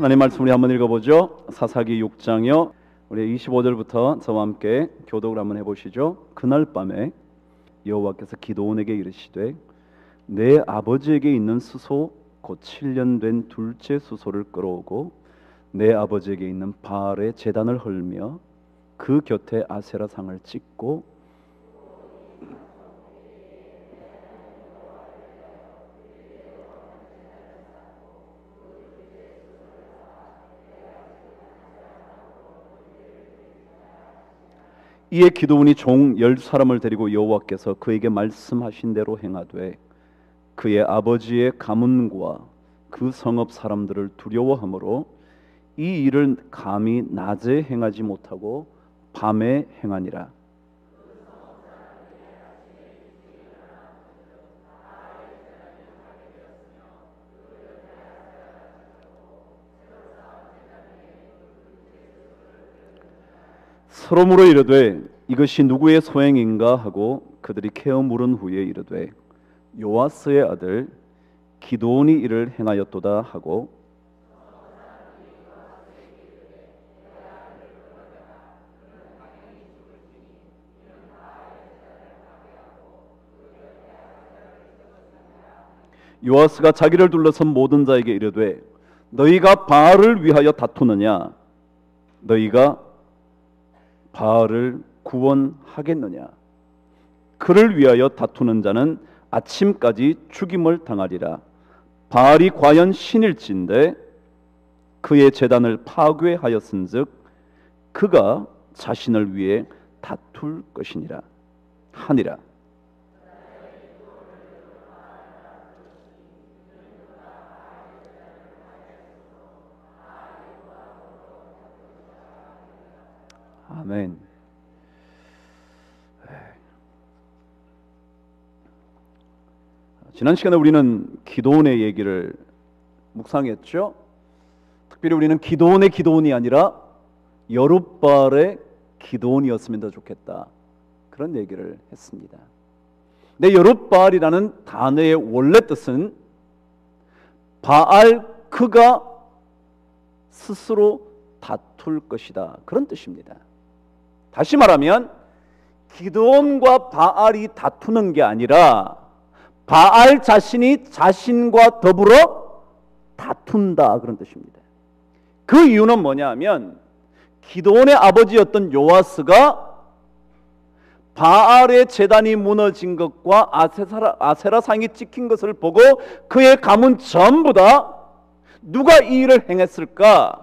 하나님 말씀 우리 한번 읽어보죠. 사사기 6장요. 우리 25절부터 저와 함께 교독을 한번 해보시죠. 그날 밤에 여호와께서 기드온에게 이르시되 내 아버지에게 있는 수소 곧 7년 된 둘째 수소를 끌어오고 내 아버지에게 있는 바알의 제단을 헐며 그 곁에 아세라 상을 찍고 이에 기드온이 종 10사람을 데리고 여호와께서 그에게 말씀하신 대로 행하되 그의 아버지의 가문과 그 성읍 사람들을 두려워하므로 이 일을 감히 낮에 행하지 못하고 밤에 행하니라. 서로므로 이르되 이것이 누구의 소행인가 하고 그들이 캐어 물은 후에 이르되 요아스의 아들 기드온이 이를 행하였도다 하고 요아스가 자기를 둘러선 모든 자에게 이르되 너희가 바알을 위하여 다투느냐 너희가 바알을 구원하겠느냐 그를 위하여 다투는 자는 아침까지 죽임을 당하리라. 바알이 과연 신일진데 그의 제단을 파괴하였은즉 그가 자신을 위해 다툴 것이니라 하니라. 아멘. 지난 시간에 우리는 기드온의 얘기를 묵상했죠. 특별히 우리는 기드온의 기드온이 아니라 여룻바알의 기드온이었으면 더 좋겠다 그런 얘기를 했습니다. 근데 여룻바알이라는 단어의 원래 뜻은 바알 그가 스스로 다툴 것이다 그런 뜻입니다. 다시 말하면 기드온과 바알이 다투는 게 아니라 바알 자신이 자신과 더불어 다툰다 그런 뜻입니다. 그 이유는 뭐냐 하면 기드온의 아버지였던 요아스가 바알의 제단이 무너진 것과 아세라 상이 찍힌 것을 보고 그의 가문 전부 다 누가 이 일을 행했을까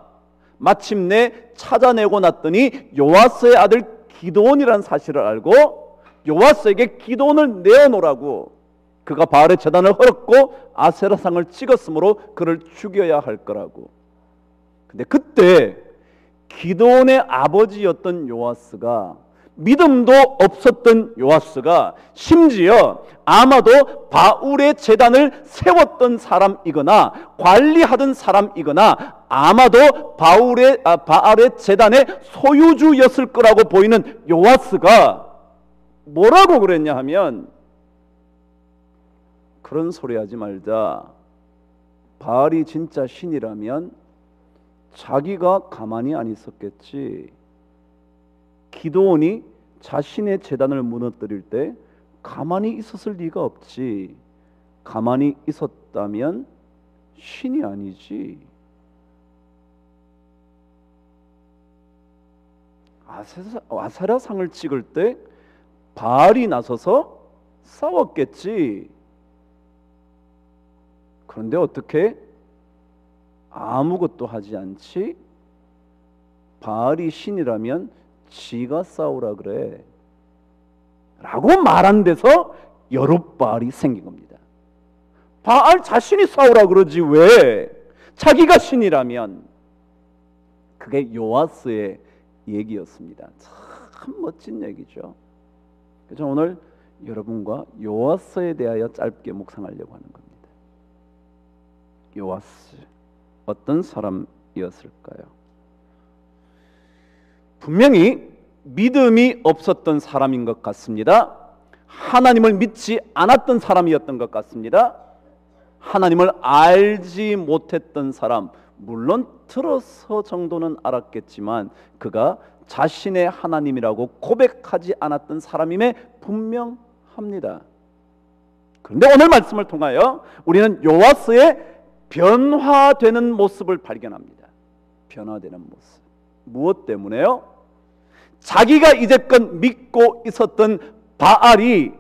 마침내 찾아내고 났더니 요아스의 아들 기드온이라는 사실을 알고 요아스에게 기드온을 내어놓으라고 그가 바알의 제단을 헐었고 아세라상을 찍었으므로 그를 죽여야 할 거라고. 근데 그때 기드온의 아버지였던 요아스가 믿음도 없었던 요아스가 심지어 아마도 바울의 제단을 세웠던 사람이거나 관리하던 사람이거나 아마도 바알의 제단의 소유주였을 거라고 보이는 요아스가 뭐라고 그랬냐 하면 그런 소리 하지 말자. 바알이 진짜 신이라면 자기가 가만히 안 있었겠지. 기드온이 자신의 제단을 무너뜨릴 때 가만히 있었을 리가 없지. 가만히 있었다면 신이 아니지. 아세라상을 찍을 때 바알이 나서서 싸웠겠지. 그런데 어떻게 아무것도 하지 않지? 바알이 신이라면 지가 싸우라 그래 라고 말한 데서 여룻바알이 생긴 겁니다. 바알 자신이 싸우라 그러지 왜 자기가 신이라면. 그게 요아스의 얘기였습니다. 참 멋진 얘기죠. 그래서 오늘 여러분과 요아스에 대하여 짧게 묵상하려고 하는 겁니다. 요아스 어떤 사람이었을까요? 분명히 믿음이 없었던 사람인 것 같습니다. 하나님을 믿지 않았던 사람이었던 것 같습니다. 하나님을 알지 못했던 사람, 물론 들어서 정도는 알았겠지만 그가 자신의 하나님이라고 고백하지 않았던 사람임에 분명합니다. 그런데 오늘 말씀을 통하여 우리는 요아스의 변화되는 모습을 발견합니다. 변화되는 모습. 무엇 때문에요? 자기가 이제껏 믿고 있었던 바알이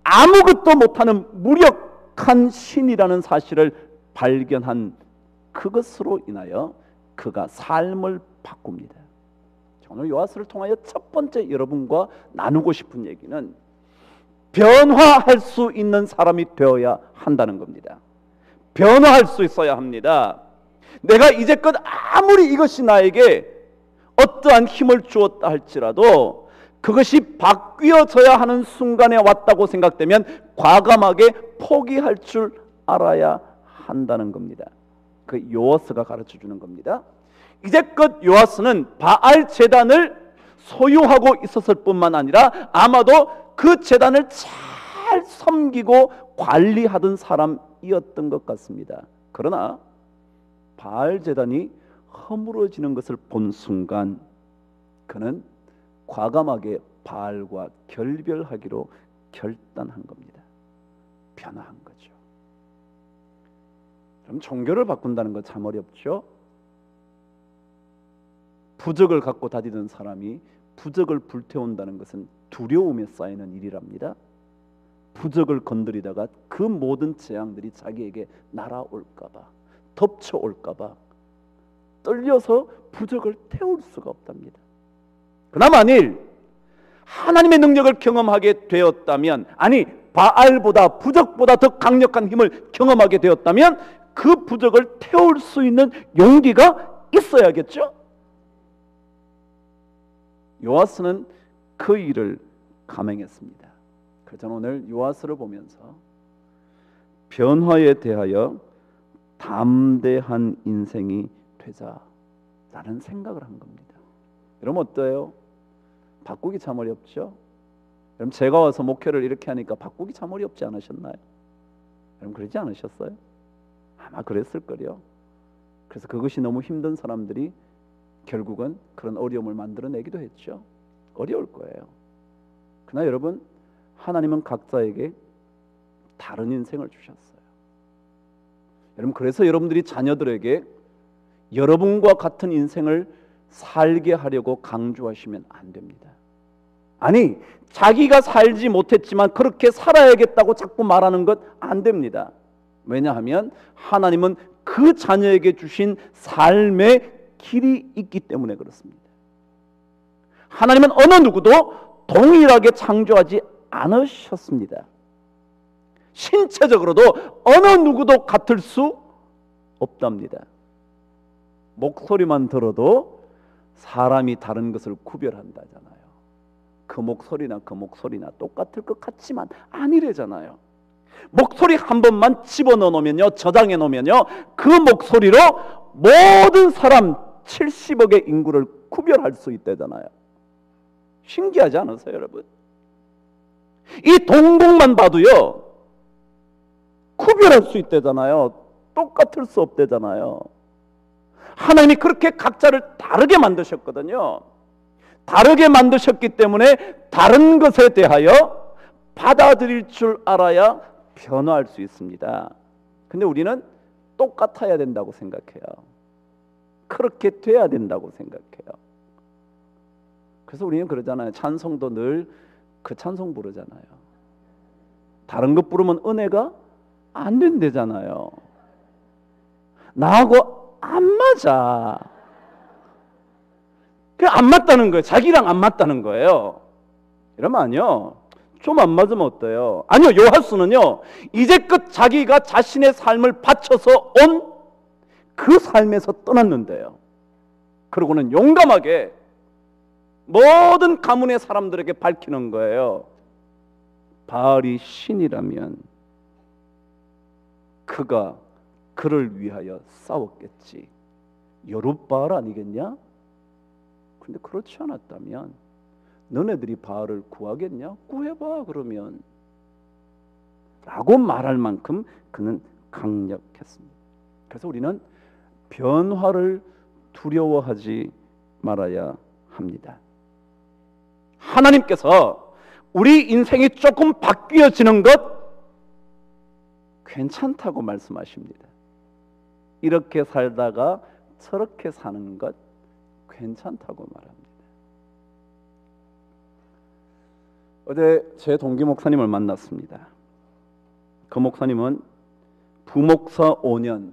아무것도 못하는 무력한 신이라는 사실을 발견한 그것으로 인하여 그가 삶을 바꿉니다. 오늘 요아스를 통하여 첫 번째 여러분과 나누고 싶은 얘기는 변화할 수 있는 사람이 되어야 한다는 겁니다. 변화할 수 있어야 합니다. 내가 이제껏 아무리 이것이 나에게 어떠한 힘을 주었다 할지라도 그것이 바뀌어져야 하는 순간에 왔다고 생각되면 과감하게 포기할 줄 알아야 한다는 겁니다. 그 요아스가 가르쳐주는 겁니다. 이제껏 요아스는 바알 제단을 소유하고 있었을 뿐만 아니라 아마도 그 제단을 잘 섬기고 관리하던 사람이었던 것 같습니다. 그러나 바알 제단이 허물어지는 것을 본 순간 그는 과감하게 바알과 결별하기로 결단한 겁니다. 변화한 거죠. 그럼 종교를 바꾼다는 건 참 어렵죠. 부적을 갖고 다니던 사람이 부적을 불태운다는 것은 두려움에 쌓이는 일이랍니다. 부적을 건드리다가 그 모든 재앙들이 자기에게 날아올까봐, 덮쳐올까봐 떨려서 부적을 태울 수가 없답니다. 그러나 만일 하나님의 능력을 경험하게 되었다면, 아니 바알보다 부적보다 더 강력한 힘을 경험하게 되었다면 그 부적을 태울 수 있는 용기가 있어야겠죠. 요아스는 그 일을 감행했습니다. 그래서 저는 오늘 요아스를 보면서 변화에 대하여 담대한 인생이 되자라는 생각을 한 겁니다. 여러분 어때요? 바꾸기 참 어렵죠? 여러분 제가 와서 목회를 이렇게 하니까 바꾸기 참 어렵지 않으셨나요? 여러분 그러지 않으셨어요? 아마 그랬을 거요. 그래서 그것이 너무 힘든 사람들이 결국은 그런 어려움을 만들어내기도 했죠. 어려울 거예요. 그러나 여러분 하나님은 각자에게 다른 인생을 주셨어요. 여러분 그래서 여러분들이 자녀들에게 여러분과 같은 인생을 살게 하려고 강조하시면 안 됩니다. 아니 자기가 살지 못했지만 그렇게 살아야겠다고 자꾸 말하는 것 안 됩니다. 왜냐하면 하나님은 그 자녀에게 주신 삶의 길이 있기 때문에 그렇습니다. 하나님은 어느 누구도 동일하게 창조하지 않으셨습니다. 신체적으로도 어느 누구도 같을 수 없답니다. 목소리만 들어도 사람이 다른 것을 구별한다잖아요. 그 목소리나 그 목소리나 똑같을 것 같지만 아니래잖아요. 목소리 한 번만 집어넣어 놓으면요, 저장해 놓으면요, 그 목소리로 모든 사람 70억의 인구를 구별할 수 있다잖아요. 신기하지 않으세요, 여러분? 이 동공만 봐도요, 구별할 수 있다잖아요. 똑같을 수 없다잖아요. 하나님이 그렇게 각자를 다르게 만드셨거든요. 다르게 만드셨기 때문에 다른 것에 대하여 받아들일 줄 알아야 변화할 수 있습니다. 근데 우리는 똑같아야 된다고 생각해요. 그렇게 돼야 된다고 생각해요. 그래서 우리는 그러잖아요. 찬송도 늘 그 찬송 부르잖아요. 다른 것 부르면 은혜가 안 된대잖아요. 나하고 안 맞아. 그 안 맞다는 거예요. 자기랑 안 맞다는 거예요. 이러면 아니요. 좀 안 맞으면 어때요? 아니요. 요하스는요, 이제껏 자기가 자신의 삶을 바쳐서 온 그 삶에서 떠났는데요. 그러고는 용감하게 모든 가문의 사람들에게 밝히는 거예요. 바알이 신이라면 그가 그를 위하여 싸웠겠지. 여룻바알 아니겠냐? 근데 그렇지 않았다면 너네들이 바알을 구하겠냐? 구해봐 그러면 라고 말할 만큼 그는 강력했습니다. 그래서 우리는 변화를 두려워하지 말아야 합니다. 하나님께서 우리 인생이 조금 바뀌어지는 것 괜찮다고 말씀하십니다. 이렇게 살다가 저렇게 사는 것 괜찮다고 말합니다. 어제 제 동기 목사님을 만났습니다. 그 목사님은 부목사 5년,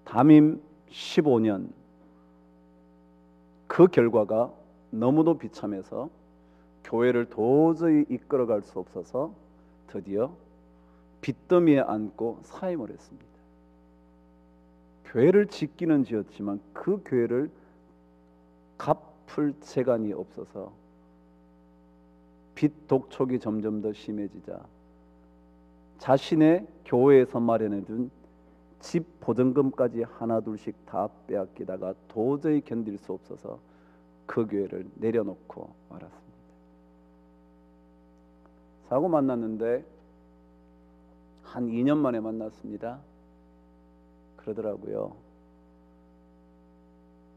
담임 15년, 그 결과가 너무도 비참해서 교회를 도저히 이끌어갈 수 없어서 드디어 빚더미에 앉고 사임을 했습니다. 교회를 짓기는 지었지만 그 교회를 갚을 재간이 없어서 빚 독촉이 점점 더 심해지자 자신의 교회에서 마련해둔 집 보증금까지 하나둘씩 다 빼앗기다가 도저히 견딜 수 없어서 그 교회를 내려놓고 말았습니다. 사고 만났는데 한 2년 만에 만났습니다. 그러더라고요.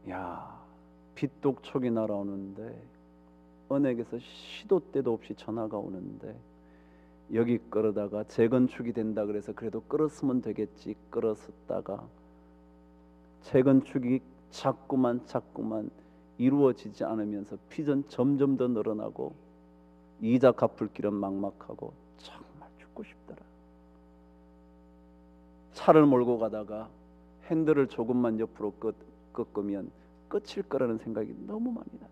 야, 빚 독촉이 날아오는데 은행에서 시도 때도 없이 전화가 오는데 여기 끌어다가 재건축이 된다 그래서 그래도 끌었으면 되겠지 끌었었다가 재건축이 자꾸만 이루어지지 않으면서 빚은 점점 더 늘어나고 이자 갚을 길은 막막하고 정말 죽고 싶더라. 차를 몰고 가다가 핸들을 조금만 옆으로 꺾으면 끝일 거라는 생각이 너무 많이 나더라.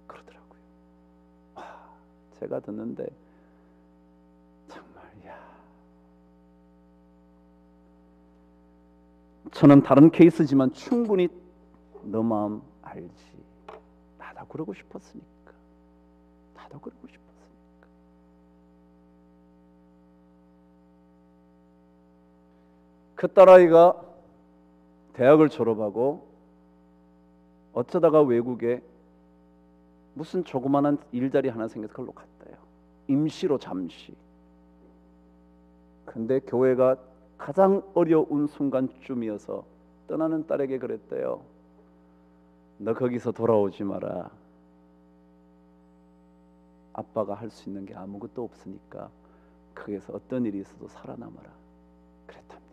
그러더라고요. 와, 제가 듣는데 정말 저는 다른 케이스지만 충분히 너 마음 알지. 나도 그러고 싶었으니까. 그 딸아이가 대학을 졸업하고 어쩌다가 외국에 무슨 조그마한 일자리 하나 생겨서 그걸로 갔대요. 임시로 잠시. 근데 교회가 가장 어려운 순간쯤이어서 떠나는 딸에게 그랬대요. 너 거기서 돌아오지 마라. 아빠가 할 수 있는 게 아무것도 없으니까 거기서 어떤 일이 있어도 살아남아라. 그랬답니다.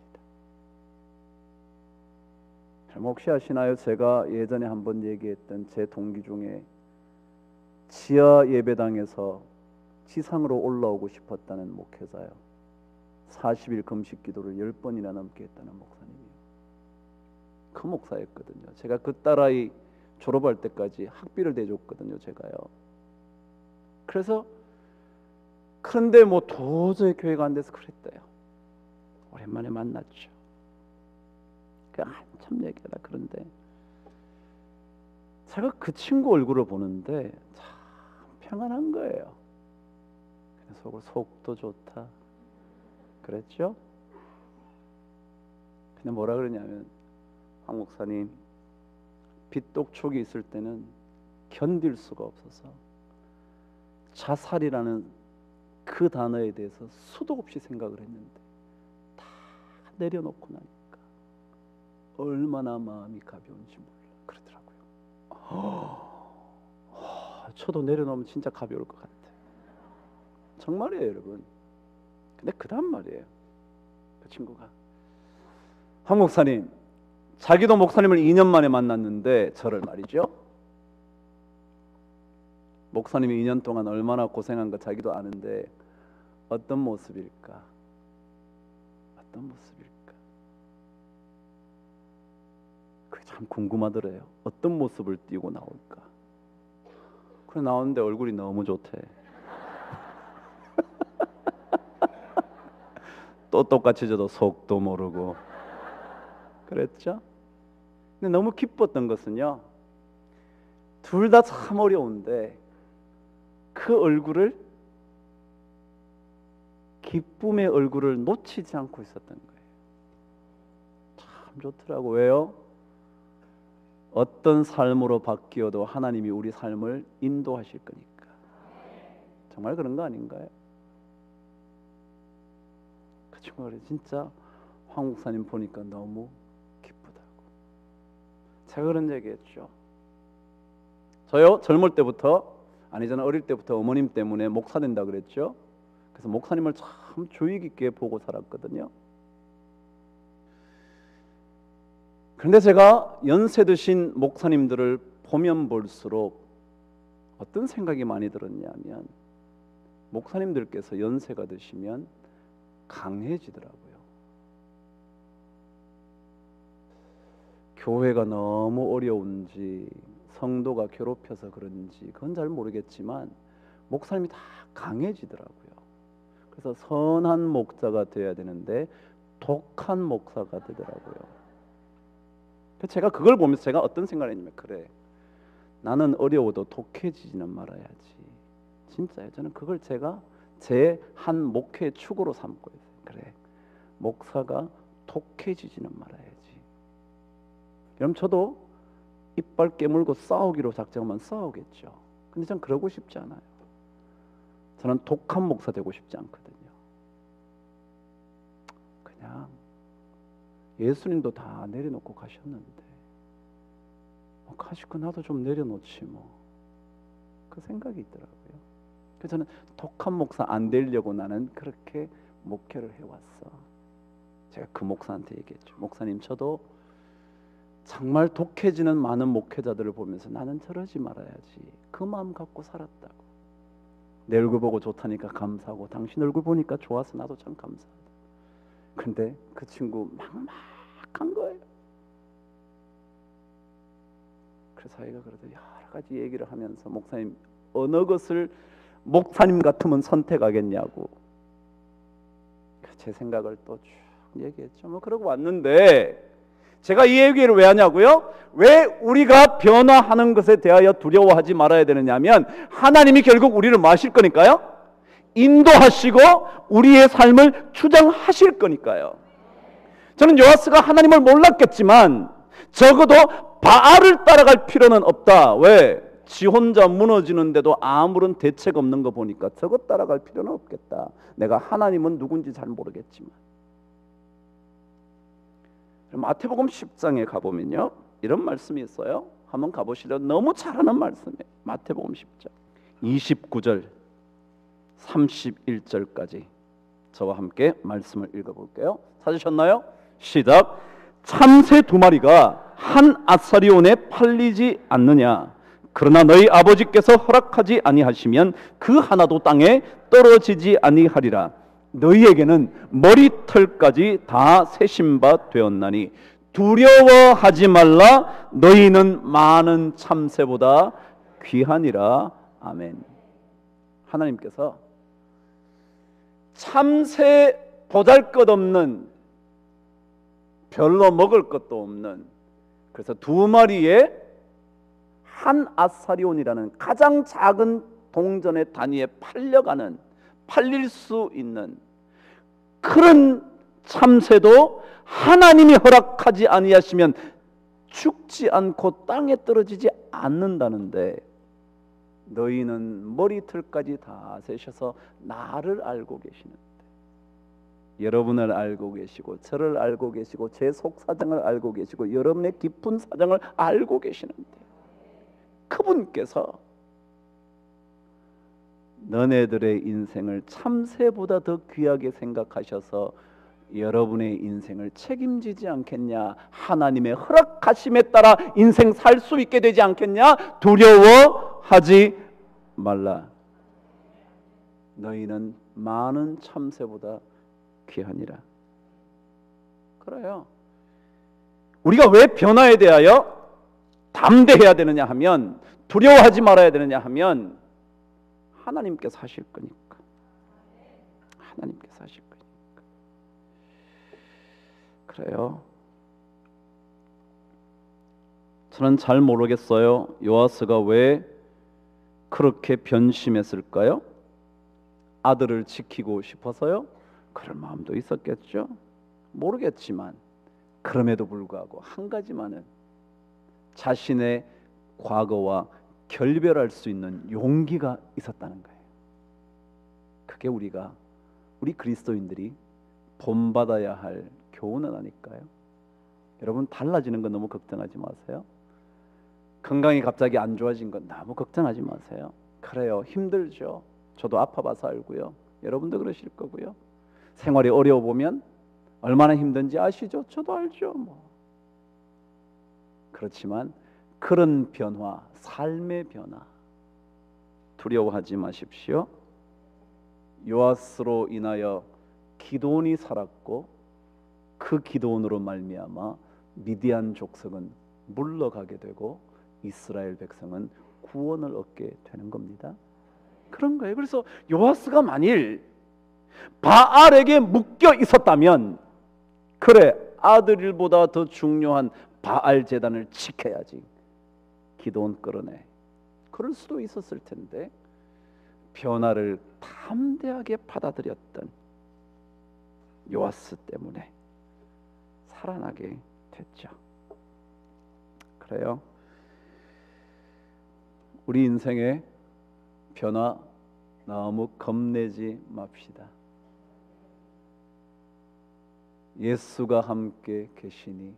혹시 아시나요? 제가 예전에 한번 얘기했던 제 동기 중에 지하 예배당에서 지상으로 올라오고 싶었다는 목회자요. 40일 금식 기도를 10번이나 넘게 했다는 목사님이요. 그 목사였거든요. 제가 그 딸아이 졸업할 때까지 학비를 대줬거든요. 제가요. 그래서 그런데 뭐 도저히 교회가 안 돼서 그랬대요. 오랜만에 만났죠. 한참 얘기하다 그런데 제가 그 친구 얼굴을 보는데 참 평안한 거예요. 그래서 속도 좋다 그랬죠. 근데 뭐라 그러냐면 황 목사님 빚독촉이 있을 때는 견딜 수가 없어서 자살이라는 그 단어에 대해서 수도 없이 생각을 했는데 다 내려놓고 나니까 얼마나 마음이 가벼운지 몰라 그러더라고요. 저도 내려놓으면 진짜 가벼울 것 같아. 정말이에요 여러분. 근데 그 다음 말이에요. 그 친구가 황 목사님 자기도 목사님을 2년 만에 만났는데 저를 말이죠. 목사님이 2년 동안 얼마나 고생한 거 자기도 아는데 어떤 모습일까? 그게 참 궁금하더래요. 어떤 모습을 띄고 나올까? 그래 나오는데 얼굴이 너무 좋대. 또 똑같이 저도 속도 모르고 그랬죠. 근데 너무 기뻤던 것은요. 둘 다 참 어려운데 그 얼굴을 기쁨의 얼굴을 놓치지 않고 있었던 거예요. 참 좋더라고. 왜요? 어떤 삶으로 바뀌어도 하나님이 우리 삶을 인도하실 거니까. 정말 그런 거 아닌가요? 그 친구가 진짜 황 목사님 보니까 너무 제가 그런 얘기했죠. 저요 젊을 때부터, 아니 저는 어릴 때부터 어머님 때문에 목사 된다 그랬죠. 그래서 목사님을 참 주의 깊게 보고 살았거든요. 그런데 제가 연세 드신 목사님들을 보면 볼수록 어떤 생각이 많이 들었냐면, 목사님들께서 연세가 드시면 강해지더라고요. 교회가 너무 어려운지 성도가 괴롭혀서 그런지 그건 잘 모르겠지만 목사님이 다 강해지더라고요. 그래서 선한 목자가 되어야 되는데 독한 목사가 되더라고요. 제가 그걸 보면서 제가 어떤 생각을 했냐면, 그래, 나는 어려워도 독해지지는 말아야지. 진짜요. 저는 그걸 제가 제 한 목회 축으로 삼고 있어요. 그래, 목사가 독해지지는 말아야지. 그럼 저도 이빨 깨물고 싸우기로 작정하면 싸우겠죠. 근데 전 그러고 싶지 않아요. 저는 독한 목사 되고 싶지 않거든요. 그냥 예수님도 다 내려놓고 가셨는데 가시고 나도 좀 내려놓지 뭐, 그 생각이 있더라고요. 그래서 저는 독한 목사 안 되려고 나는 그렇게 목회를 해왔어. 제가 그 목사한테 얘기했죠. 목사님, 저도 정말 독해지는 많은 목회자들을 보면서 나는 저러지 말아야지, 그 마음 갖고 살았다고. 내 얼굴 보고 좋다니까 감사하고 당신 얼굴 보니까 좋아서 나도 참 감사하다. 근데 그 친구 막막한 거예요. 그래서 자기가 그래도 여러 가지 얘기를 하면서, 목사님 어느 것을 목사님 같으면 선택하겠냐고 제 생각을 또 쭉 얘기했죠. 뭐 그러고 왔는데, 제가 이 얘기를 왜 하냐고요? 왜 우리가 변화하는 것에 대하여 두려워하지 말아야 되느냐면, 하나님이 결국 우리를 뭐 하실 거니까요? 인도하시고 우리의 삶을 주장하실 거니까요. 저는 요아스가 하나님을 몰랐겠지만 적어도 바알을 따라갈 필요는 없다. 왜? 지 혼자 무너지는데도 아무런 대책 없는 거 보니까 저거 따라갈 필요는 없겠다. 내가 하나님은 누군지 잘 모르겠지만. 마태복음 10장에 가보면요, 이런 말씀이 있어요. 한번 가보시죠. 너무 잘하는 말씀이에요. 마태복음 10장 29절 31절까지 저와 함께 말씀을 읽어볼게요. 찾으셨나요? 시작. 참새 두 마리가 한 아사리온에 팔리지 않느냐? 그러나 너희 아버지께서 허락하지 아니하시면 그 하나도 땅에 떨어지지 아니하리라. 너희에게는 머리털까지 다 세신 바 되었나니 두려워하지 말라. 너희는 많은 참새보다 귀하니라. 아멘. 하나님께서 참새 보잘것없는, 별로 먹을 것도 없는, 그래서 두 마리의 한 아사리온이라는 가장 작은 동전의 단위에 팔릴 수 있는 그런 참새도 하나님이 허락하지 아니하시면 죽지 않고 땅에 떨어지지 않는다는데, 너희는 머리털까지 다 세셔서 나를 알고 계시는데, 여러분을 알고 계시고 저를 알고 계시고 제 속사정을 알고 계시고 여러분의 깊은 사정을 알고 계시는데, 그분께서 너네들의 인생을 참새보다 더 귀하게 생각하셔서 여러분의 인생을 책임지지 않겠냐? 하나님의 허락하심에 따라 인생 살 수 있게 되지 않겠냐? 두려워하지 말라. 너희는 많은 참새보다 귀하니라. 그래요. 우리가 왜 변화에 대하여 담대해야 되느냐 하면, 두려워하지 말아야 되느냐 하면, 하나님께서 하실 거니까. 하나님께서 하실 거니까. 그래요. 저는 잘 모르겠어요. 요아스가 왜 그렇게 변심했을까요? 아들을 지키고 싶어서요? 그럴 마음도 있었겠죠. 모르겠지만 그럼에도 불구하고 한 가지만은, 자신의 과거와 결별할 수 있는 용기가 있었다는 거예요. 그게 우리 그리스도인들이 본받아야 할 교훈은 아닐까요? 여러분, 달라지는 건 너무 걱정하지 마세요. 건강이 갑자기 안 좋아진 건 너무 걱정하지 마세요. 그래요, 힘들죠. 저도 아파봐서 알고요. 여러분도 그러실 거고요. 생활이 어려워 보면 얼마나 힘든지 아시죠? 저도 알죠. 그렇지만 그런 변화, 삶의 변화 두려워하지 마십시오. 요아스로 인하여 기드온이 살았고 그 기드온으로 말미암아 미디안 족속은 물러가게 되고 이스라엘 백성은 구원을 얻게 되는 겁니다. 그런 거예요. 그래서 요아스가 만일 바알에게 묶여 있었다면, 그래, 아들보다 더 중요한 바알 제단을 지켜야지, 기드온 끌어내, 그럴 수도 있었을 텐데 변화를 담대하게 받아들였던 요아스 때문에 살아나게 됐죠. 그래요, 우리 인생의 변화 너무 겁내지 맙시다. 예수가 함께 계시니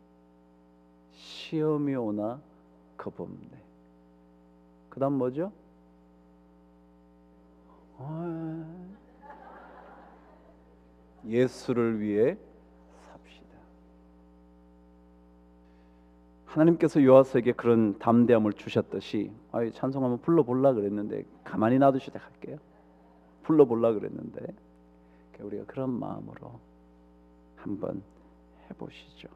시험이 오나 겁없네. 그 다음 뭐죠? 예수를 위해 삽시다. 하나님께서 요아스에게 그런 담대함을 주셨듯이, 찬송 한번 불러보려 그랬는데 가만히 놔두시다 할게요. 불러보려 그랬는데 우리가 그런 마음으로 한번 해보시죠.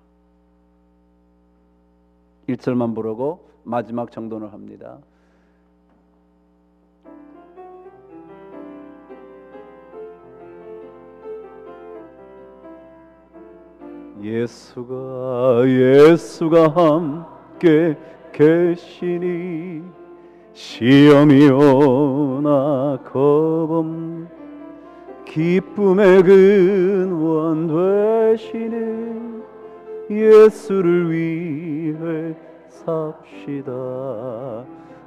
1절만 부르고 마지막 정돈을 합니다. 예수가 함께 계시니 시험이 오나 겁없네. 기쁨의 근원 되시는 예수를 위해 삽시다.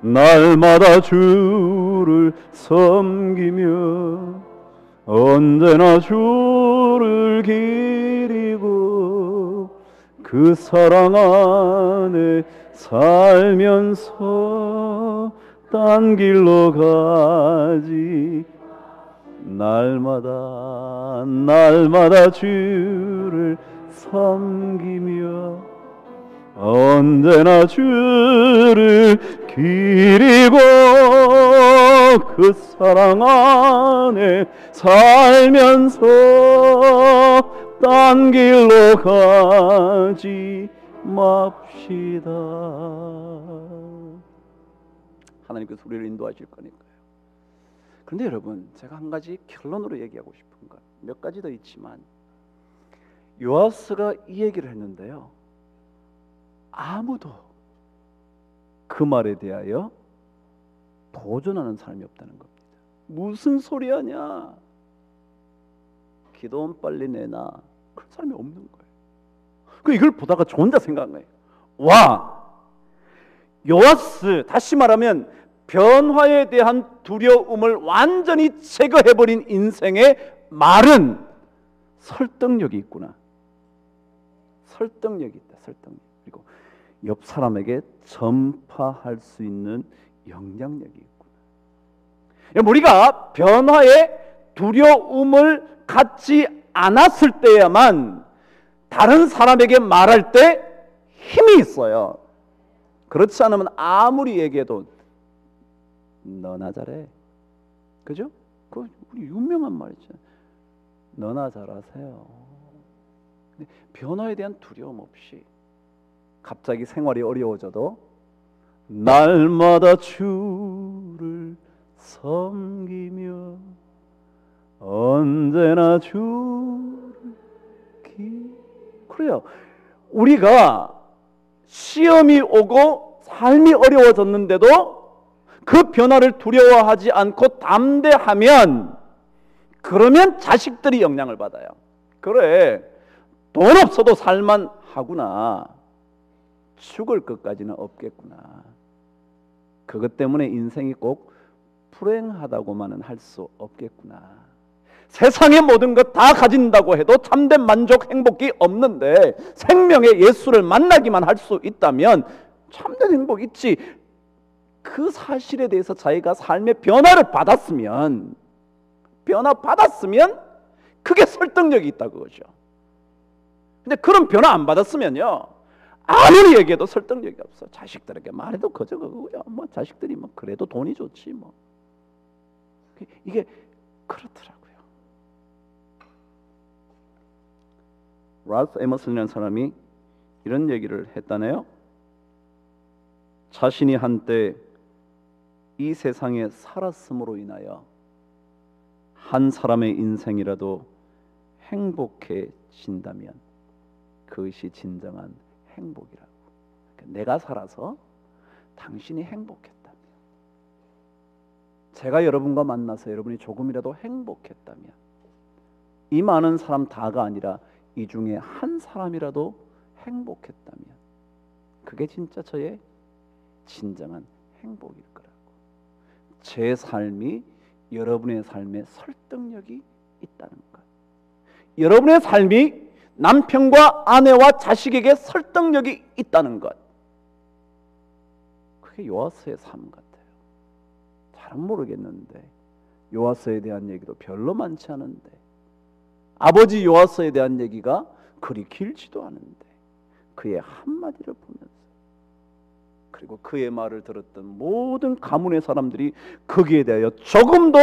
날마다 주를 섬기며 언제나 주를 기리고 그 사랑 안에 살면서 딴 길로 가지. 날마다 주를 섬기며 언제나 주를 기리고 그 사랑 안에 살면서 딴 길로 가지 맙시다. 하나님께서 우리를 인도하실 거니까요. 그런데 여러분, 제가 한 가지 결론으로 얘기하고 싶은 것, 몇 가지 더 있지만, 요아스가 이 얘기를 했는데요, 아무도 그 말에 대하여 도전하는 사람이 없다는 겁니다. 무슨 소리 하냐, 기도원 빨리 내놔, 그런 사람이 없는 거예요. 이걸 보다가 저 혼자 생각한 거예요. 와, 요아스, 다시 말하면 변화에 대한 두려움을 완전히 제거해버린 인생의 말은 설득력이 있구나. 설득력이 있다. 설득력. 그리고 옆 사람에게 전파할 수 있는 영향력이 있구나. 우리가 변화에 두려움을 갖지 않았을 때야만 다른 사람에게 말할 때 힘이 있어요. 그렇지 않으면 아무리 얘기해도 너나 잘해, 그죠? 그 우리 유명한 말이죠. 너나 잘하세요. 근데 변화에 대한 두려움 없이 갑자기 생활이 어려워져도 날마다 주를 섬기며 언제나 주를 그래요. 우리가 시험이 오고 삶이 어려워졌는데도 그 변화를 두려워하지 않고 담대하면, 그러면 자식들이 영향을 받아요. 그래, 돈 없어도 살만 하구나, 죽을 것까지는 없겠구나. 그것 때문에 인생이 꼭 불행하다고만은 할 수 없겠구나. 세상의 모든 것 다 가진다고 해도 참된 만족, 행복이 없는데 생명의 예수를 만나기만 할 수 있다면 참된 행복 있지. 그 사실에 대해서 자기가 삶의 변화를 받았으면 그게 설득력이 있다 그거죠. 근데 그런 변화 안 받았으면요, 아무리 얘기해도 설득력이 없어. 자식들에게 말해도 그저 그거고요. 뭐 자식들이 뭐 그래도 돈이 좋지 뭐. 이게 그렇더라고요. 랄프 에머슨이라는 사람이 이런 얘기를 했다네요. 자신이 한때 이 세상에 살았음으로 인하여 한 사람의 인생이라도 행복해진다면 그것이 진정한 행복이라고. 그러니까 내가 살아서 당신이 행복했다면, 제가 여러분과 만나서 여러분이 조금이라도 행복했다면, 이 많은 사람 다가 아니라 이 중에 한 사람이라도 행복했다면 그게 진짜 저의 진정한 행복일 거라고. 제 삶이 여러분의 삶에 설득력이 있다는 것, 여러분의 삶이 남편과 아내와 자식에게 설득력이 있다는 것, 그게 요아스의 삶 같아요. 잘은 모르겠는데 요아스에 대한 얘기도 별로 많지 않은데, 아버지 요아스에 대한 얘기가 그리 길지도 않은데 그의 한마디를 보면서, 그리고 그의 말을 들었던 모든 가문의 사람들이 거기에 대하여 조금도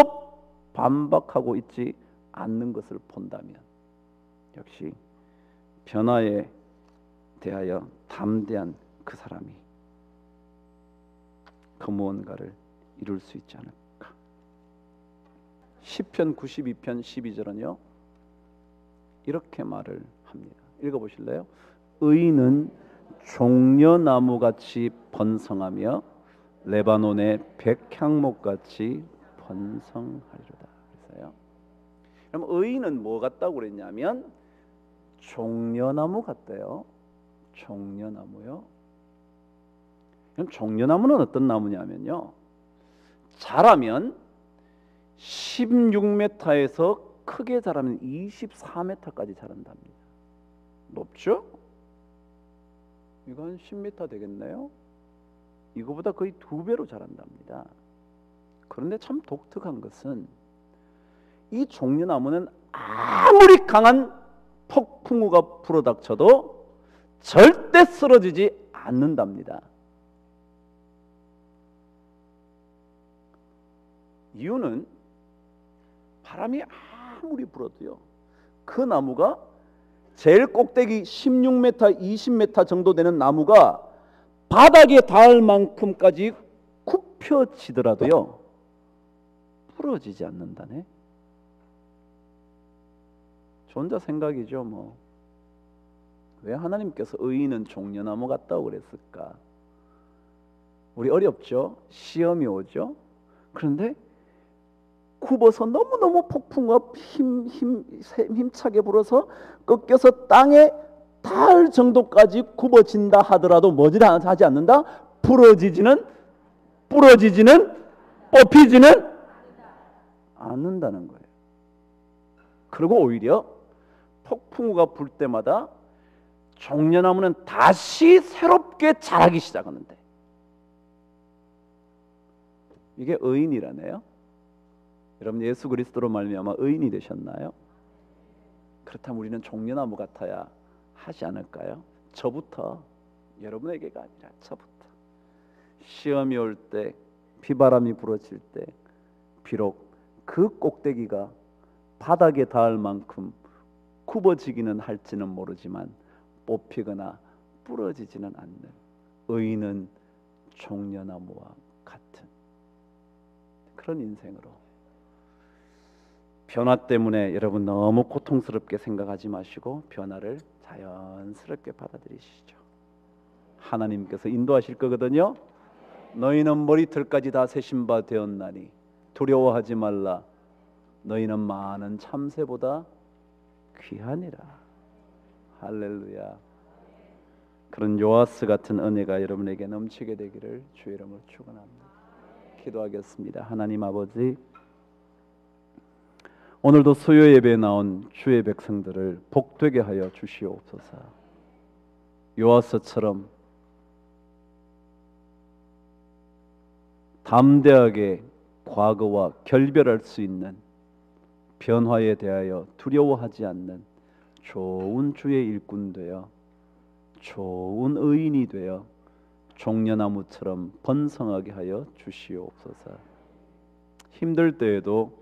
반박하고 있지 않는 것을 본다면 역시 변화에 대하여 담대한 그 사람이 그 무언가를 이룰 수 있지 않을까. 시편 92편 12절은요 이렇게 말을 합니다. 읽어보실래요? 의인은 종려나무같이 번성하며 레바논의 백향목같이 번성하리로다. 그래서요, 그럼 의인은 뭐 같다고 그랬냐면 종려나무 같대요. 종려나무요. 그럼 종려나무는 어떤 나무냐면요, 자라면 16m에서 크게 자라면 24m까지 자란답니다. 높죠? 이건 10m 되겠네요. 이거보다 거의 2배로 자란답니다. 그런데 참 독특한 것은 이 종려나무는 아무리 강한 폭풍우가 불어닥쳐도 절대 쓰러지지 않는답니다. 이유는 바람이 아무리 불어도요, 그 나무가 제일 꼭대기 16m, 20m 정도 되는 나무가 바닥에 닿을 만큼까지 굽혀지더라도요 부러지지 않는다네. 저 혼자 생각이죠 뭐. 왜 하나님께서 의인은 종려나무 같다고 그랬을까? 우리 어렵죠? 시험이 오죠? 그런데 굽어서 너무너무 폭풍과 힘차게 불어서 꺾여서 땅에 닿을 정도까지 굽어진다 하더라도 뭐지 하지 않는다? 부러지지는 뽑히지는 않는다는 거예요. 그리고 오히려 폭풍우가 불 때마다 종려나무는 다시 새롭게 자라기 시작하는데, 이게 의인이라네요. 여러분 예수 그리스도로 말미암아 의인이 되셨나요? 그렇다면 우리는 종려나무 같아야 하지 않을까요? 저부터, 여러분에게가 아니라 저부터. 시험이 올 때, 비바람이 불어칠 때 비록 그 꼭대기가 바닥에 닿을 만큼 굽어지기는 할지는 모르지만 뽑히거나 부러지지는 않는 의인은 종려나무와 같은 그런 인생으로, 변화 때문에 여러분 너무 고통스럽게 생각하지 마시고 변화를 자연스럽게 받아들이시죠. 하나님께서 인도하실 거거든요. 너희는 머리털까지 다 세신 바 되었나니 두려워하지 말라. 너희는 많은 참새보다 귀하니라. 할렐루야. 그런 요아스 같은 은혜가 여러분에게 넘치게 되기를 주의 이름으로 축원합니다. 기도하겠습니다. 하나님 아버지, 오늘도 수요 예배에 나온 주의 백성들을 복되게 하여 주시옵소서. 요아스처럼 담대하게 과거와 결별할 수 있는, 변화에 대하여 두려워하지 않는 좋은 주의 일꾼 되어 좋은 의인이 되어 종려나무처럼 번성하게 하여 주시옵소서. 힘들 때에도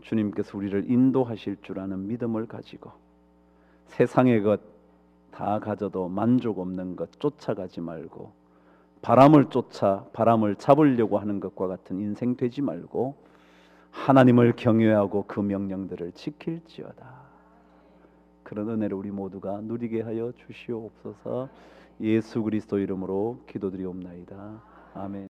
주님께서 우리를 인도하실 줄 아는 믿음을 가지고 세상의 것 다 가져도 만족 없는 것 쫓아가지 말고, 바람을 쫓아 바람을 잡으려고 하는 것과 같은 인생 되지 말고 하나님을 경외하고 그 명령들을 지킬지어다. 그런 은혜를 우리 모두가 누리게 하여 주시옵소서. 예수 그리스도 이름으로 기도드리옵나이다. 아멘.